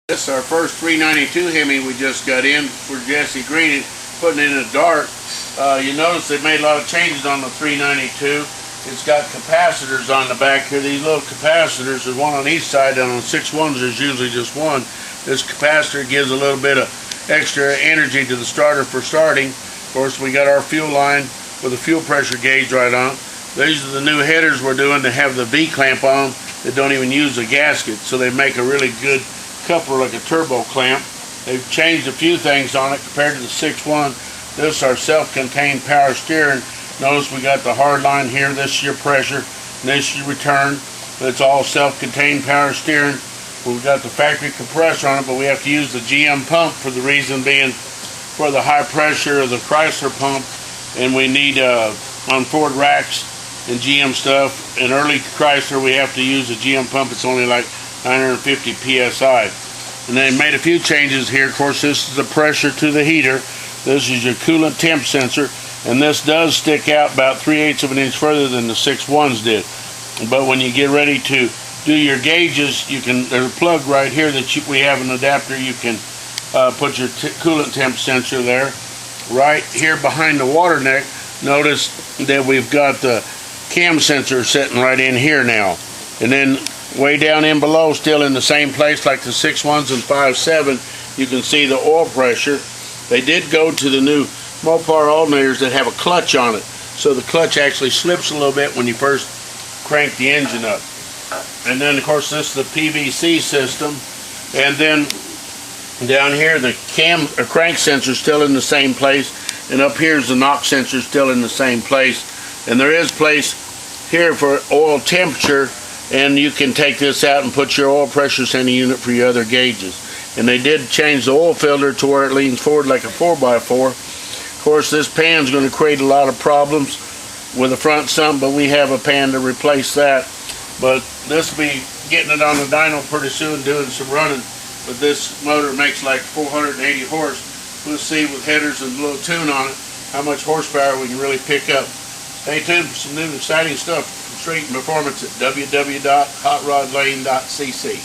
This is our first 392 Hemi we just got in for Jesse Green, putting it in the dark. You notice they made a lot of changes on the 392. It's got capacitors on the back here. These little capacitors, there's one on each side, and on 6.1s there's usually just one. This capacitor gives a little bit of extra energy to the starter for starting. Of course, we got our fuel line with a fuel pressure gauge right on. These are the new headers we're doing to have the V-clamp on that don't even use a gasket, so they make a really good coupler like a turbo clamp. They've changed a few things on it compared to the 6.1. This is our self-contained power steering. Notice we got the hard line here. This is your pressure, and this is your return. It's all self-contained power steering. We've got the factory compressor on it, but we have to use the GM pump for the reason being for the high pressure of the Chrysler pump, and we need on Ford racks and GM stuff. In early Chrysler, we have to use a GM pump. It's only like 950 psi. And they made a few changes here. Of course, this is the pressure to the heater. This is your coolant temp sensor, and this does stick out about 3/8 of an inch further than the 6.1s did. But when you get ready to do your gauges, you can. There's a plug right here that we have an adapter. You can put your coolant temp sensor there. Right here behind the water neck, notice that we've got the cam sensor sitting right in here now. And then way down in below, still in the same place like the 6.1s and 5.7, you can see the oil pressure. They did go to the new Mopar alternators that have a clutch on it, so the clutch actually slips a little bit when you first crank the engine up. And then of course this is the PVC system, and then down here the crank sensor is still in the same place, and up here is the knock sensor still in the same place. And there is place here for oil temperature, and you can take this out and put your oil pressure sending unit for your other gauges. And they did change the oil filter to where it leans forward like a 4x4. Of course, this pan's going to create a lot of problems with the front sump, but we have a pan to replace that. But this will be getting it on the dyno pretty soon, doing some running. But this motor makes like 480 horse. We'll see with headers and a little tune on it how much horsepower we can really pick up. Stay tuned for some new exciting stuff from Street and Performance at www.hotrodlane.cc.